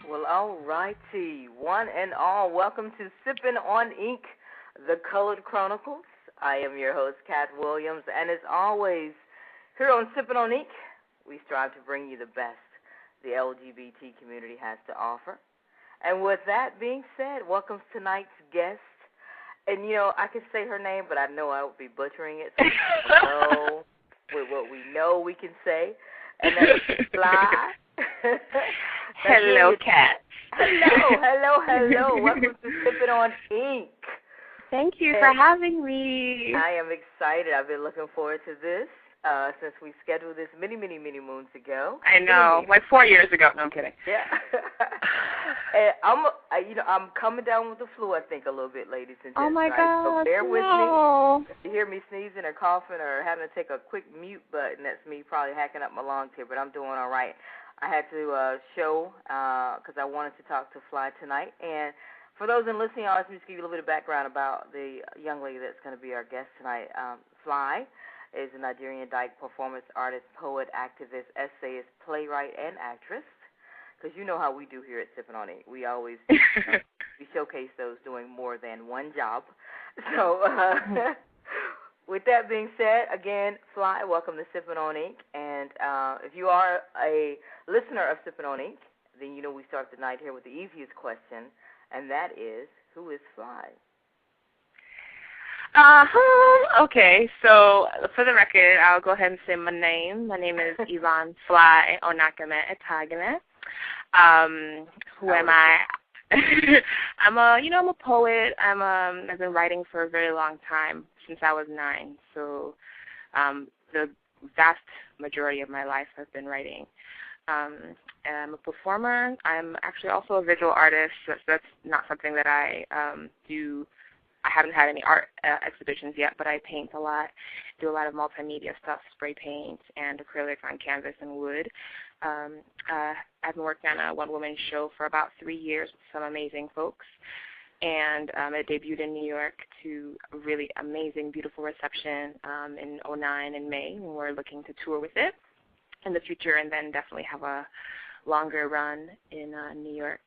Well, all righty. One and all, welcome to Sippin On Ink, the Colored Chronicles. I am your host, Kat Williams, and as always, here on Sippin On Ink, we strive to bring you the best the LGBT community has to offer. And with that being said, welcome tonight's guest. And, I could say her name, but I know I would be butchering it, so know with what we know we can say. And that is Fly. Hello, Kat. Hello. Welcome to Sippin On Ink. Thank you for having me. I am excited. I've been looking forward to this since we scheduled this many moons ago. I know, like 4 years ago. No, I'm kidding. Yeah. And I'm coming down with the flu, I think, a little bit, ladies and gentlemen. Oh my God. So bear with me. If you hear me sneezing or coughing or having to take a quick mute button, that's me probably hacking up my lungs here, but I'm doing all right. I had to show because I wanted to talk to Fly tonight. And for those in listening, I'll just give you a little bit of background about the young lady that's going to be our guest tonight. Fly is a Nigerian dyke performance artist, poet, activist, essayist, playwright, and actress. Because you know how we do here at Sippin On Ink. We always we showcase those doing more than one job. So with that being said, again, Fly, welcome to Sippin On Ink. And if you are a listener of Sippin On Ink, then you know we start the night here with the easiest question, and that is, who is Fly? Okay, so for the record, I'll go ahead and say my name. My name is Yvonne Fly Onakeme Etaghene. Who am I? I'm a poet. I've been writing for a very long time, since I was 9. So the vast majority of my life I've been writing. And I'm a performer. I'm actually also a visual artist. That's not something that I do. I haven't had any art exhibitions yet, but I paint a lot, do a lot of multimedia stuff, spray paint and acrylic on canvas and wood. I've been working on a one-woman show for about 3 years with some amazing folks, and it debuted in New York to a really amazing, beautiful reception in 2009 in May, and we're looking to tour with it in the future and then definitely have a longer run in New York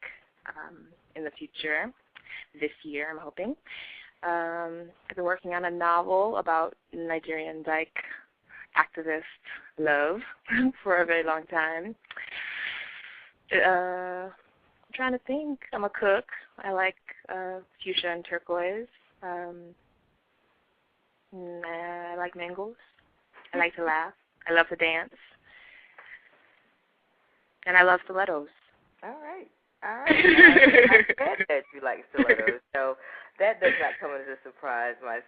in the future this year, I'm hoping. I've been working on a novel about Nigerian dyke activist love for a very long time. I'm trying to think. I'm a cook. I like fuchsia and turquoise. I like mangoes. I like to laugh. I love to dance. And I love stilettos. All right. I said that you like stilettos, so that does not come as a surprise myself.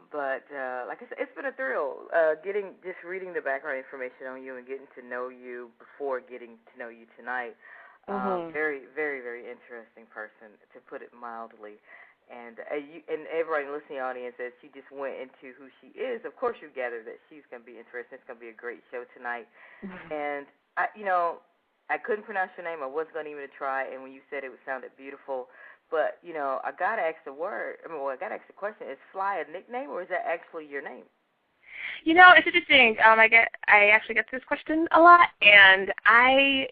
But like I said, it's been a thrill reading the background information on you and getting to know you before getting to know you tonight. Very, very, very interesting person, to put it mildly. And everybody in the listening audience, as she just went into who she is, of course you gather that she's going to be interesting. It's going to be a great show tonight. And I couldn't pronounce your name. I wasn't going to even try, and when you said it sounded beautiful. But, I got to ask the question. Is Fly a nickname, or is that actually your name? It's interesting. I actually get this question a lot, and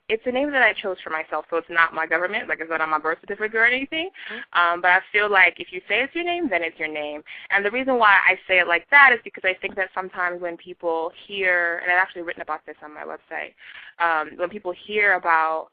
it's a name that I chose for myself, so it's not my government, like it's not on my birth certificate or anything. But I feel like if you say it's your name, then it's your name. And the reason why I say it like that is because I think that sometimes when people hear, and I've actually written about this on my website, when people hear about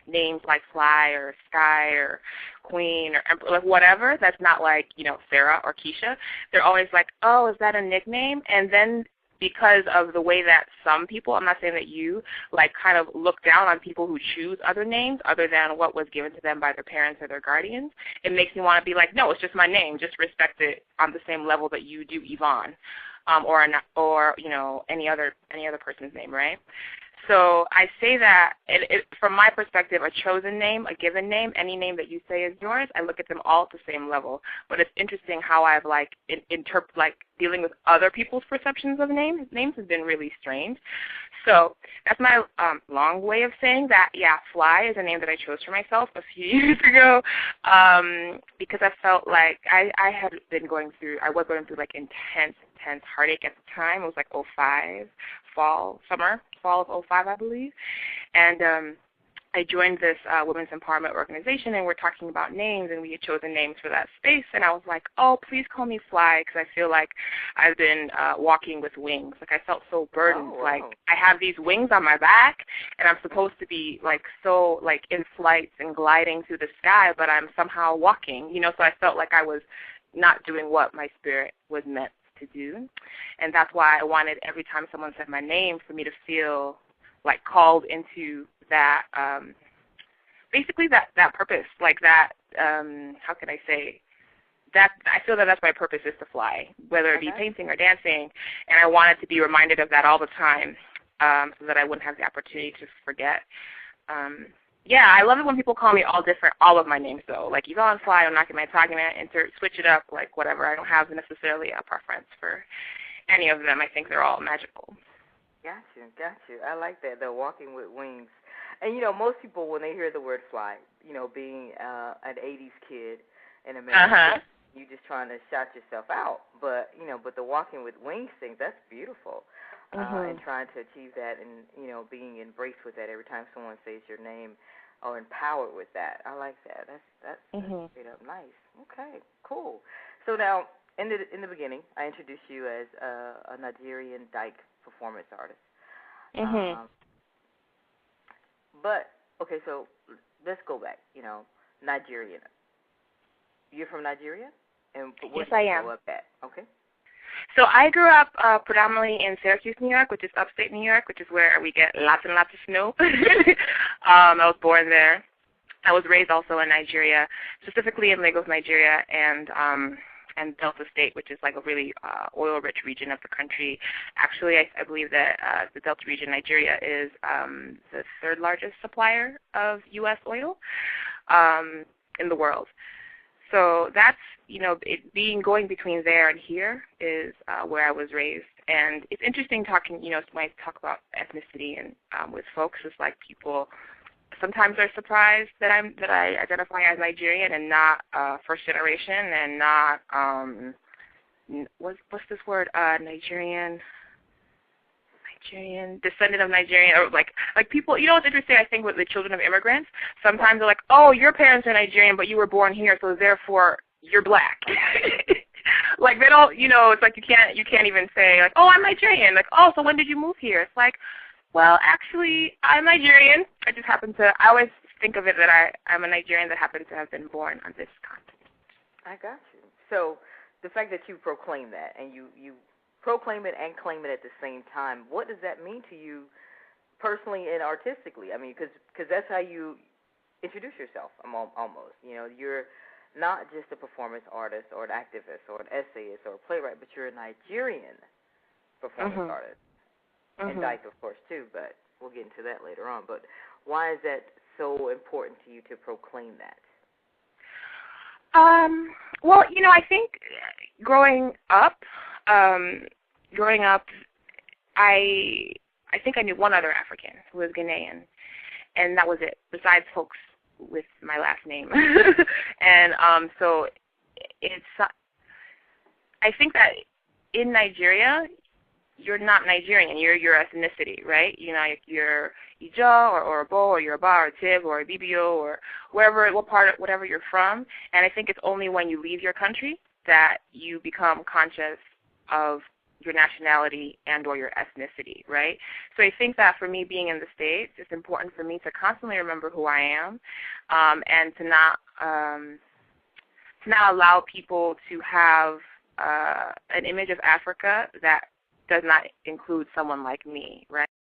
names like Fly or Sky or Queen or like whatever, that's not like, Sarah or Keisha, they're always like, oh, is that a nickname? And then because of the way that some people, I'm not saying that you, like kind of look down on people who choose other names other than what was given to them by their parents or their guardians, it makes me want to be like, no, it's just my name. Just respect it on the same level that you do Yvonne or any other person's name, right? So I say that, from my perspective, a chosen name, a given name, any name that you say is yours, I look at them all at the same level. But it's interesting how I've, dealing with other people's perceptions of names has been really strange. So that's my long way of saying that, yeah, Fly is a name that I chose for myself a few years ago because I felt like I was going through, intense heartache at the time. It was like 2005, fall of 2005, I believe. And I joined this women's empowerment organization, and we're talking about names, and we had chosen names for that space, and I was like, oh, please call me Fly, because I feel like I've been walking with wings. Like, I felt so burdened. Oh, wow. Like, I have these wings on my back, and I'm supposed to be, like, so, like, in flights and gliding through the sky, but I'm somehow walking, you know, so I felt like I was not doing what my spirit was meant to do, and that's why I wanted every time someone said my name for me to feel like called into that, basically that purpose, like that, how can I say, that I feel that that's my purpose, is to fly, whether it be painting or dancing, and I wanted to be reminded of that all the time, so that I wouldn't have the opportunity to forget. Yeah, I love it when people call me all of my names though, like Yvonne, Fly, Onakeme, Etaghene, switch it up, like whatever. I don't have necessarily a preference for any of them. I think they're all magical. Got you. I like that, the walking with wings. And, you know, most people, when they hear the word fly, you know, being an 80s kid in America, you just trying to shout yourself out. But, you know, the walking with wings thing, that's beautiful. And trying to achieve that and, you know, being embraced with that every time someone says your name or empowered with that. I like that. That's straight up nice. Okay, cool. So now, in the beginning, I introduced you as a Nigerian dyke performance artist. But, okay, so let's go back, you know, Nigerian. You're from Nigeria? And where yes, I am. Grow up at? Okay. So I grew up predominantly in Syracuse, New York, which is upstate New York, which is where we get lots and lots of snow. I was born there. I was raised also in Nigeria, specifically in Lagos, Nigeria, and Delta State, which is like a really oil-rich region of the country. Actually, I believe that the Delta region, Nigeria, is the third largest supplier of U.S. oil in the world. So that's, you know, going between there and here is where I was raised. And it's interesting talking, you know, when I talk about ethnicity and with folks, it's like people sometimes are surprised that I identify as Nigerian and not first generation and not what's this word, Nigerian descendant of Nigerian, or like people, you know what's interesting, I think, with the children of immigrants, sometimes they're like, oh, your parents are Nigerian, but you were born here, so therefore you're black. Like, they don't, you know, it's like you can't even say, like, oh, I'm Nigerian. Like, oh, so when did you move here? It's like, well, actually, I'm Nigerian. I always think of it that I'm a Nigerian that happens to have been born on this continent. I got you. So the fact that you proclaim that, and you proclaim it and claim it at the same time, what does that mean to you personally and artistically? I mean, because that's how you introduce yourself, almost. You know, you're not just a performance artist or an activist or an essayist or a playwright, but you're a Nigerian performance artist. And dyke, of course, too, but we'll get into that later on. But why is that so important to you to proclaim that? Well, you know, I think growing up, I think I knew one other African who was Ghanaian, and that was it, besides folks with my last name. And so I think that in Nigeria, you're not Nigerian, you're your ethnicity, right? You know, you're Ija or Bo or Yoruba or Tib or Ibibio or whatever you're from. And I think it's only when you leave your country that you become conscious of your nationality and or your ethnicity, right? So I think that for me being in the States, it's important for me to constantly remember who I am, and to not allow people to have an image of Africa that does not include someone like me, right?